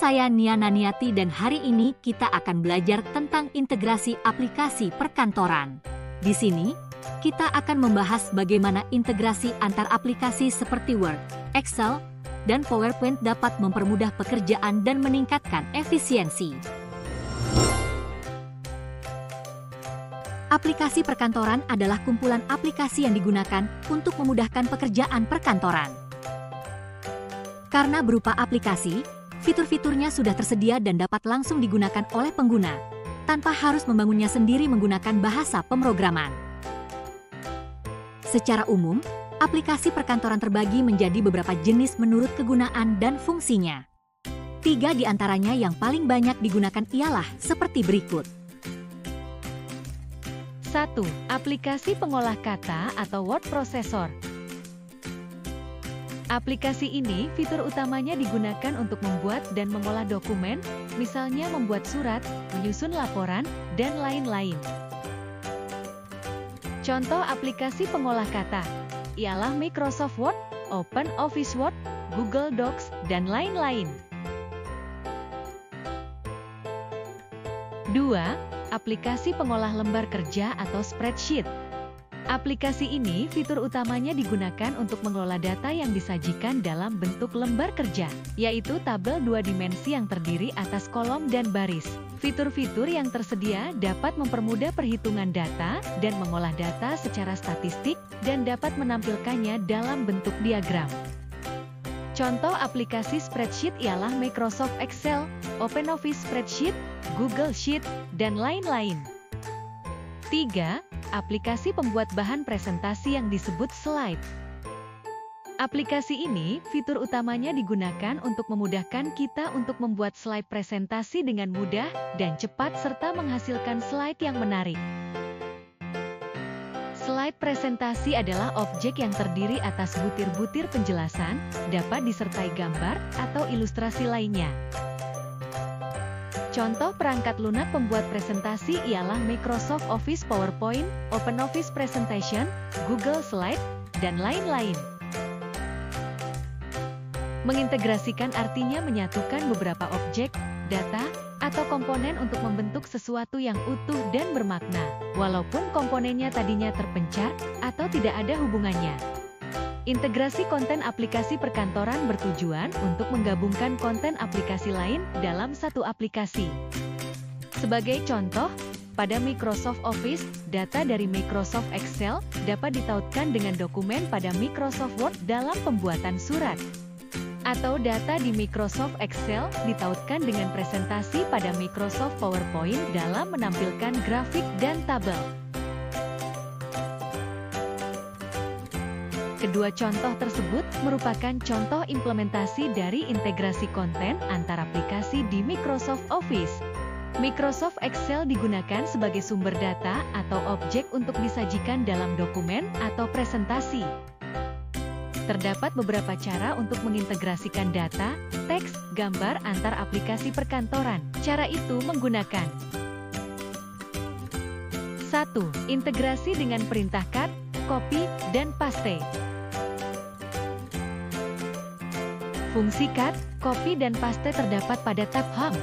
saya Nia Naniati dan hari ini kita akan belajar tentang integrasi aplikasi perkantoran. Di sini, kita akan membahas bagaimana integrasi antar aplikasi seperti Word, Excel, dan PowerPoint dapat mempermudah pekerjaan dan meningkatkan efisiensi. Aplikasi perkantoran adalah kumpulan aplikasi yang digunakan untuk memudahkan pekerjaan perkantoran. Karena berupa aplikasi, fitur-fiturnya sudah tersedia dan dapat langsung digunakan oleh pengguna, tanpa harus membangunnya sendiri menggunakan bahasa pemrograman. Secara umum, aplikasi perkantoran terbagi menjadi beberapa jenis menurut kegunaan dan fungsinya. 3 di antaranya yang paling banyak digunakan ialah seperti berikut. 1. Aplikasi pengolah kata atau word processor. Aplikasi ini fitur utamanya digunakan untuk membuat dan mengolah dokumen, misalnya membuat surat, menyusun laporan, dan lain-lain. Contoh aplikasi pengolah kata ialah Microsoft Word, OpenOffice Word, Google Docs, dan lain-lain. 2. Aplikasi pengolah lembar kerja atau spreadsheet. Aplikasi ini fitur utamanya digunakan untuk mengelola data yang disajikan dalam bentuk lembar kerja, yaitu tabel 2 dimensi yang terdiri atas kolom dan baris. Fitur-fitur yang tersedia dapat mempermudah perhitungan data dan mengolah data secara statistik dan dapat menampilkannya dalam bentuk diagram. Contoh aplikasi spreadsheet ialah Microsoft Excel, OpenOffice Spreadsheet, Google Sheet, dan lain-lain. 3. Aplikasi pembuat bahan presentasi yang disebut slide. Aplikasi ini, fitur utamanya digunakan untuk memudahkan kita untuk membuat slide presentasi dengan mudah dan cepat serta menghasilkan slide yang menarik. Slide presentasi adalah objek yang terdiri atas butir-butir penjelasan, dapat disertai gambar atau ilustrasi lainnya. Contoh perangkat lunak pembuat presentasi ialah Microsoft Office PowerPoint, OpenOffice Presentation, Google Slide, dan lain-lain. Mengintegrasikan artinya menyatukan beberapa objek, data, atau komponen untuk membentuk sesuatu yang utuh dan bermakna, walaupun komponennya tadinya terpencar atau tidak ada hubungannya. Integrasi konten aplikasi perkantoran bertujuan untuk menggabungkan konten aplikasi lain dalam satu aplikasi. Sebagai contoh, pada Microsoft Office, data dari Microsoft Excel dapat ditautkan dengan dokumen pada Microsoft Word dalam pembuatan surat. Atau data di Microsoft Excel ditautkan dengan presentasi pada Microsoft PowerPoint dalam menampilkan grafik dan tabel. Kedua contoh tersebut merupakan contoh implementasi dari integrasi konten antar aplikasi di Microsoft Office. Microsoft Excel digunakan sebagai sumber data atau objek untuk disajikan dalam dokumen atau presentasi. Terdapat beberapa cara untuk mengintegrasikan data, teks, gambar antar aplikasi perkantoran. Cara itu menggunakan 1. Integrasi dengan perintah cut, copy, dan paste. Fungsi cut, copy, dan paste terdapat pada tab Home,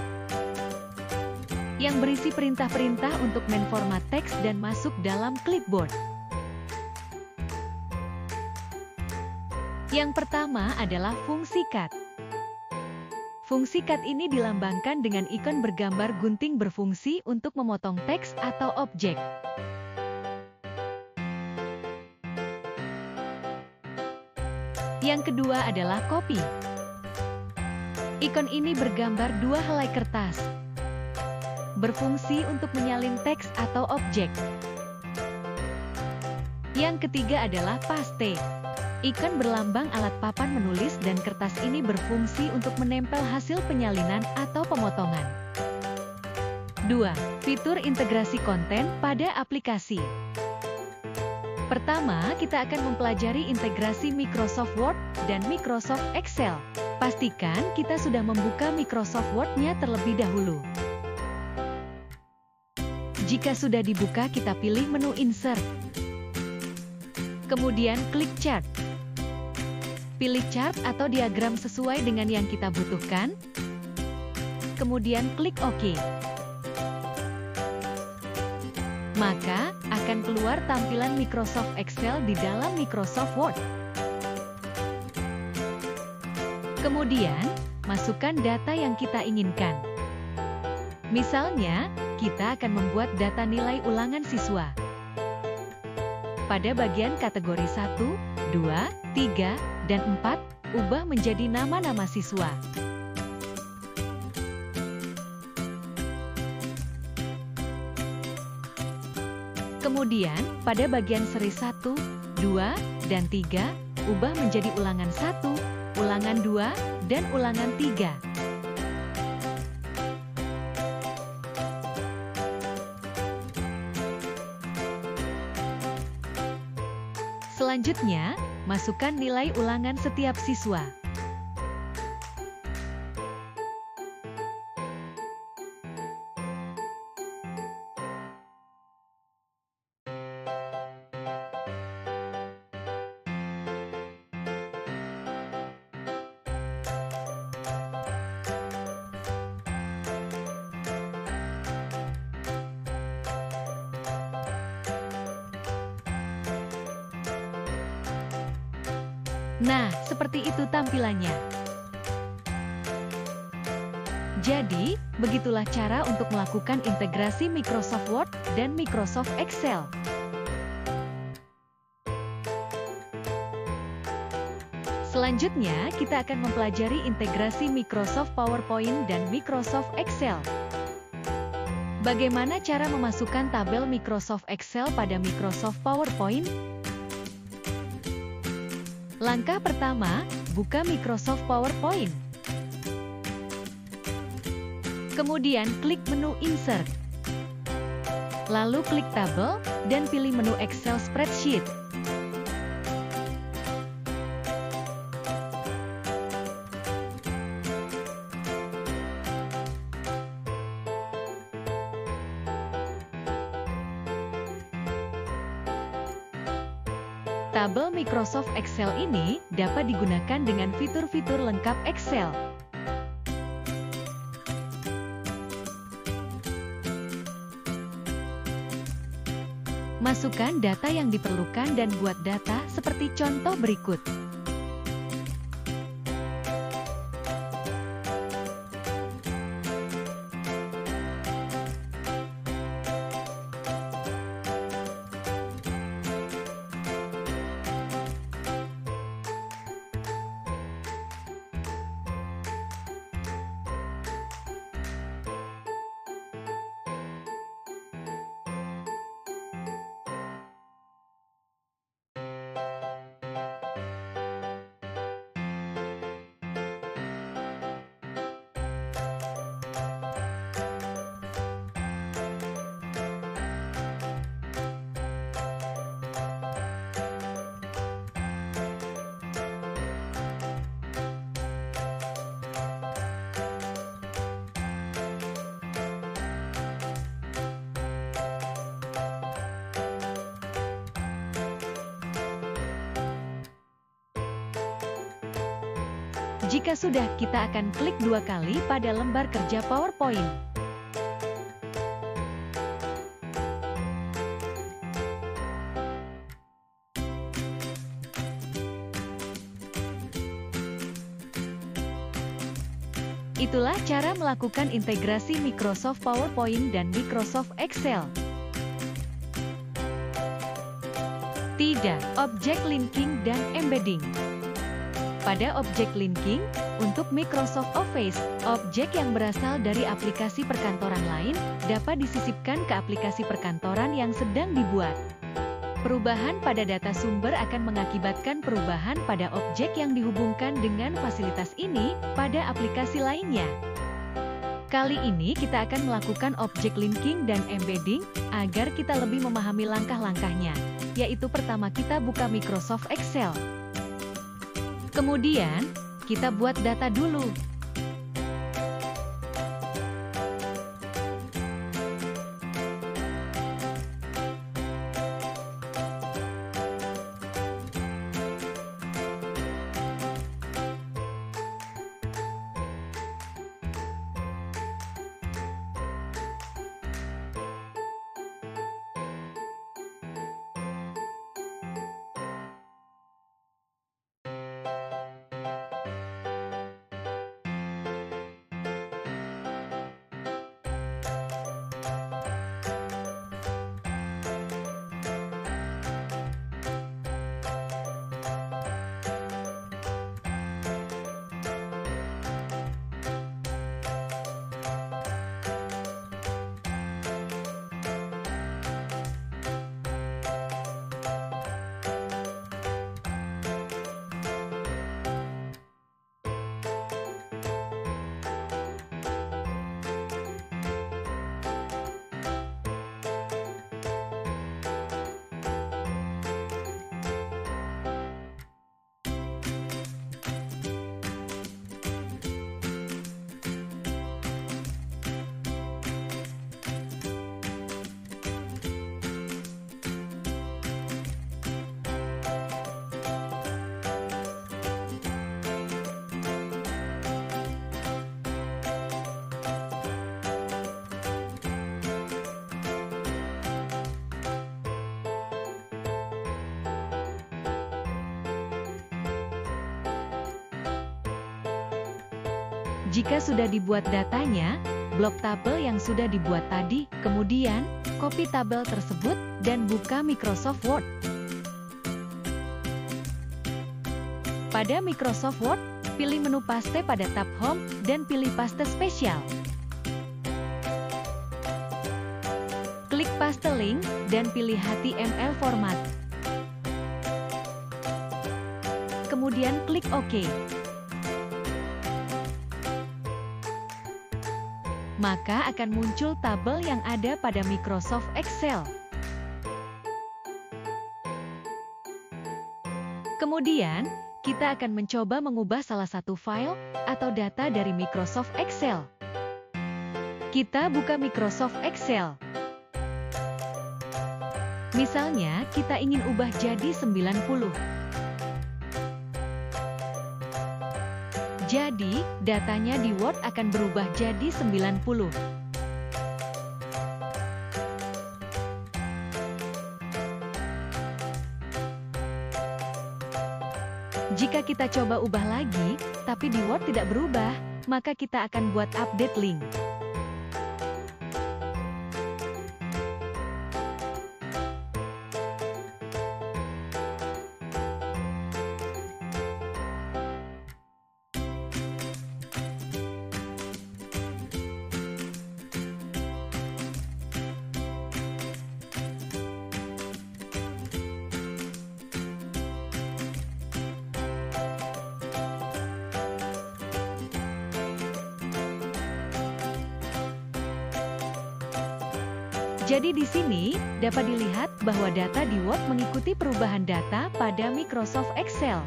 yang berisi perintah-perintah untuk menformat teks dan masuk dalam clipboard. Yang pertama adalah fungsi cut. Fungsi cut ini dilambangkan dengan ikon bergambar gunting berfungsi untuk memotong teks atau objek. Yang kedua adalah copy. Ikon ini bergambar 2 helai kertas, berfungsi untuk menyalin teks atau objek. Yang ketiga adalah paste. Ikon berlambang alat papan menulis dan kertas ini berfungsi untuk menempel hasil penyalinan atau pemotongan. 2. Fitur integrasi konten pada aplikasi. Pertama, kita akan mempelajari integrasi Microsoft Word dan Microsoft Excel. Pastikan kita sudah membuka Microsoft Word-nya terlebih dahulu. Jika sudah dibuka, kita pilih menu Insert. Kemudian klik Chart. Pilih chart atau diagram sesuai dengan yang kita butuhkan. kemudian klik OK. Maka, akan keluar tampilan Microsoft Excel di dalam Microsoft Word. Kemudian, masukkan data yang kita inginkan. Misalnya, kita akan membuat data nilai ulangan siswa. Pada bagian kategori 1, 2, 3, dan 4, ubah menjadi nama-nama siswa. Kemudian, pada bagian seri 1, 2, dan 3, ubah menjadi ulangan 1, ulangan 2, dan ulangan 3. Selanjutnya, masukkan nilai ulangan setiap siswa. Nah, seperti itu tampilannya. Jadi, begitulah cara untuk melakukan integrasi Microsoft Word dan Microsoft Excel. Selanjutnya, kita akan mempelajari integrasi Microsoft PowerPoint dan Microsoft Excel. Bagaimana cara memasukkan tabel Microsoft Excel pada Microsoft PowerPoint? Langkah pertama, buka Microsoft PowerPoint. Kemudian klik menu Insert. Lalu klik Tabel, dan pilih menu Excel Spreadsheet. Tabel Microsoft Excel ini dapat digunakan dengan fitur-fitur lengkap Excel. Masukkan data yang diperlukan dan buat data seperti contoh berikut. Jika sudah, kita akan klik 2 kali pada lembar kerja PowerPoint. Itulah cara melakukan integrasi Microsoft PowerPoint dan Microsoft Excel. Tidak, objek linking dan embedding. Pada objek linking, untuk Microsoft Office, objek yang berasal dari aplikasi perkantoran lain dapat disisipkan ke aplikasi perkantoran yang sedang dibuat. Perubahan pada data sumber akan mengakibatkan perubahan pada objek yang dihubungkan dengan fasilitas ini pada aplikasi lainnya. Kali ini kita akan melakukan objek linking dan embedding agar kita lebih memahami langkah-langkahnya, yaitu pertama kita buka Microsoft Excel. Kemudian, kita buat data dulu. Jika sudah dibuat datanya, blok tabel yang sudah dibuat tadi, kemudian copy tabel tersebut dan buka Microsoft Word. Pada Microsoft Word, pilih menu paste pada tab Home dan pilih paste spesial. Klik paste link dan pilih HTML format. Kemudian klik OK. Maka akan muncul tabel yang ada pada Microsoft Excel. Kemudian, kita akan mencoba mengubah salah satu file atau data dari Microsoft Excel. Kita buka Microsoft Excel. Misalnya, kita ingin ubah jadi 90. Jadi, datanya di Word akan berubah jadi 90. Jika kita coba ubah lagi, tapi di Word tidak berubah, maka kita akan buat update link. Jadi di sini, dapat dilihat bahwa data di Word mengikuti perubahan data pada Microsoft Excel.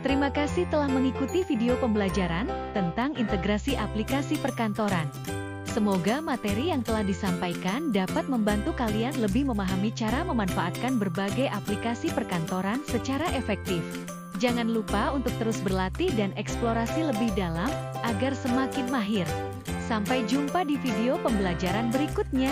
Terima kasih telah mengikuti video pembelajaran tentang integrasi aplikasi perkantoran. Semoga materi yang telah disampaikan dapat membantu kalian lebih memahami cara memanfaatkan berbagai aplikasi perkantoran secara efektif. Jangan lupa untuk terus berlatih dan eksplorasi lebih dalam agar semakin mahir. Sampai jumpa di video pembelajaran berikutnya.